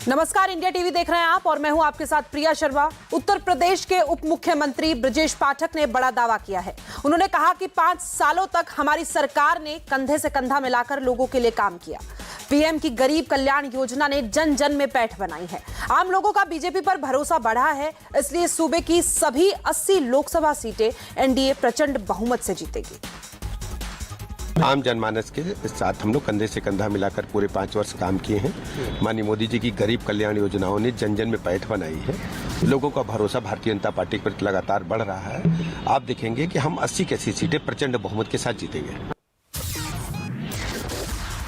नमस्कार, India TV देख रहे हैं आप और मैं हूं आपके साथ प्रिया शर्मा। उत्तर प्रदेश के उप मुख्यमंत्री ब्रजेश पाठक ने बड़ा दावा किया है। उन्होंने कहा कि 5 सालों तक हमारी सरकार ने कंधे से कंधा मिलाकर लोगों के लिए काम किया। पीएम की गरीब कल्याण योजना ने जन जन में पैठ बनाई है। आम लोगों का बीजेपी पर भरोसा बढ़ा है, इसलिए सूबे की सभी 80 लोकसभा सीटें एनडीए प्रचंड बहुमत से जीतेगी। आम जनमानस के साथ हम लोग कंधे से कंधा मिलाकर पूरे 5 वर्ष काम किए हैं। माननीय मोदी जी की गरीब कल्याण योजनाओं ने जन जन में पैठ बनाई है। लोगों का भरोसा भारतीय जनता पार्टी पर लगातार बढ़ रहा है। आप देखेंगे कि हम 80 की 80 सीटें प्रचंड बहुमत के साथ जीतेंगे।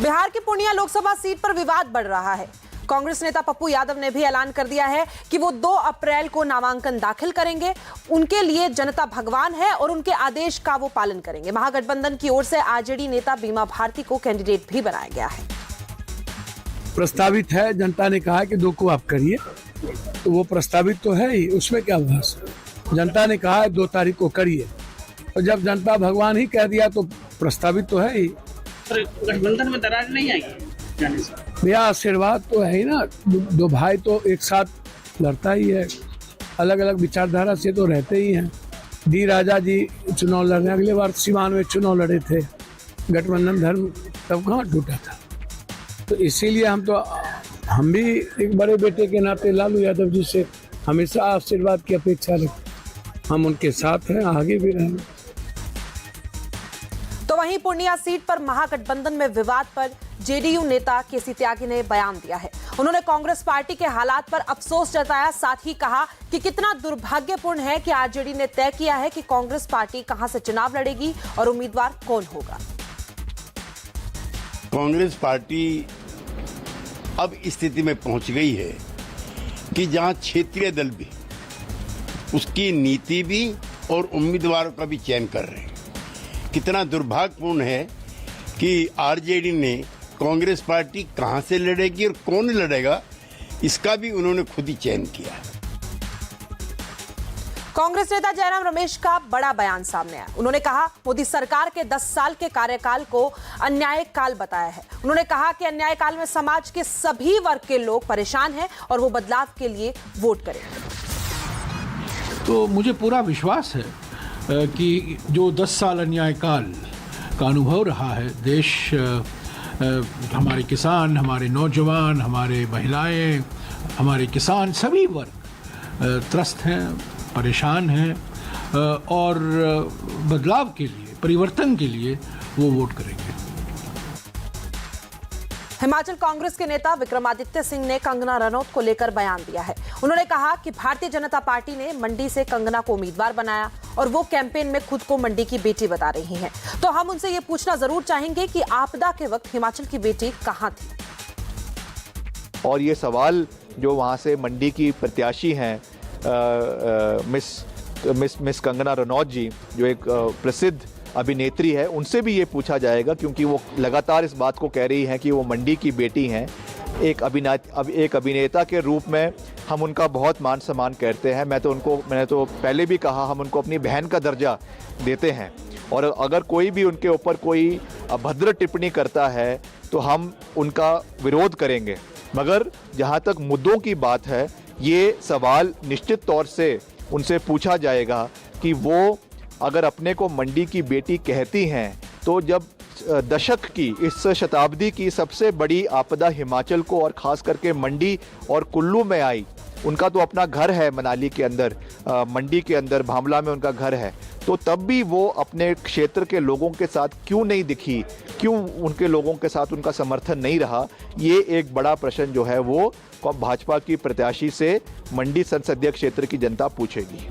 बिहार की पूर्णिया लोकसभा सीट पर विवाद बढ़ रहा है। कांग्रेस नेता पप्पू यादव ने भी ऐलान कर दिया है कि वो 2 अप्रैल को नामांकन दाखिल करेंगे। उनके लिए जनता भगवान है और उनके आदेश का वो पालन करेंगे। महागठबंधन की ओर से आरजेडी नेता बीमा भारती को कैंडिडेट भी बनाया गया है। प्रस्तावित है, जनता ने कहा कि 2 को आप करिए, तो वो प्रस्तावित तो है ही, उसमें क्या बहस। जनता ने कहा है 2 तारीख को करिए, और जब जनता भगवान ही कह दिया तो प्रस्तावित तो है ही। गठबंधन में दरार नहीं आएगी भैया, आशीर्वाद तो है ही ना। 2 भाई तो एक साथ लड़ता ही है, अलग अलग विचारधारा से तो रहते ही हैं। डी राजा जी चुनाव लड़ने, अगले बार सीवान में चुनाव लड़े थे, गठबंधन धर्म तब कहाँ टूटा था। तो इसीलिए हम भी एक बड़े बेटे के नाते लालू यादव जी से हमेशा आशीर्वाद की अपेक्षा रखते। हम उनके साथ हैं, आगे भी रहेंगे। तो वहीं पूर्णिया सीट पर महागठबंधन में विवाद पर जेडीयू नेता केसी त्यागी ने बयान दिया है। उन्होंने कांग्रेस पार्टी के हालात पर अफसोस जताया, साथ ही कहा कि कितना दुर्भाग्यपूर्ण है कि आरजेडी ने तय किया है कि कांग्रेस पार्टी कहां से चुनाव लड़ेगी और उम्मीदवार कौन होगा। कांग्रेस पार्टी अब स्थिति में पहुंच गई है कि जहां क्षेत्रीय दल भी, उसकी नीति भी और उम्मीदवारों का भी चयन कर रहे हैं। कितना दुर्भाग्यपूर्ण है कि आरजेडी ने कांग्रेस पार्टी कहां से लड़ेगी और कौन लड़ेगा, इसका भी उन्होंने खुद ही चयन किया है। कांग्रेस नेता जयराम रमेश का बड़ा बयान सामने आया। उन्होंने कहा मोदी सरकार के 10 साल के कार्यकाल को अन्यायिक काल बताया है। उन्होंने कहा कि अन्याय काल में समाज के सभी वर्ग के लोग परेशान हैं और वो बदलाव के लिए वोट करेंगे। तो मुझे पूरा विश्वास है कि जो 10 साल अन्याय काल का अनुभव रहा है, देश, हमारे किसान, हमारे नौजवान, हमारे महिलाएं, हमारे किसान, सभी वर्ग त्रस्त हैं, परेशान हैं और बदलाव के लिए, परिवर्तन के लिए वो वोट करेंगे। हिमाचल कांग्रेस के नेता विक्रमादित्य सिंह ने कंगना रनौत को लेकर बयान दिया है। उन्होंने कहा कि भारतीय जनता पार्टी ने मंडी से कंगना को उम्मीदवार बनाया और वो कैंपेन में खुद को मंडी की बेटी बता रही हैं। तो हम उनसे ये पूछना जरूर चाहेंगे कि आपदा के वक्त हिमाचल की बेटी कहां थी। और ये सवाल जो वहां से मंडी की प्रत्याशी हैं मिस कंगना रनौत जी, जो एक प्रसिद्ध अभिनेत्री है, उनसे भी ये पूछा जाएगा, क्योंकि वो लगातार इस बात को कह रही हैं कि वो मंडी की बेटी हैं। एक अभिनेता के रूप में हम उनका बहुत मान सम्मान करते हैं। मैंने तो पहले भी कहा, हम उनको अपनी बहन का दर्जा देते हैं और अगर कोई भी उनके ऊपर कोई अभद्र टिप्पणी करता है तो हम उनका विरोध करेंगे। मगर जहाँ तक मुद्दों की बात है, ये सवाल निश्चित तौर से उनसे पूछा जाएगा कि वो अगर अपने को मंडी की बेटी कहती हैं, तो जब दशक की, इस शताब्दी की सबसे बड़ी आपदा हिमाचल को और ख़ास करके मंडी और कुल्लू में आई, उनका तो अपना घर है मनाली के अंदर, मंडी के अंदर भामला में उनका घर है, तो तब भी वो अपने क्षेत्र के लोगों के साथ क्यों नहीं दिखी, क्यों उनके लोगों के साथ उनका समर्थन नहीं रहा, ये एक बड़ा प्रश्न जो है वो भाजपा की प्रत्याशी से मंडी संसदीय क्षेत्र की जनता पूछेगी।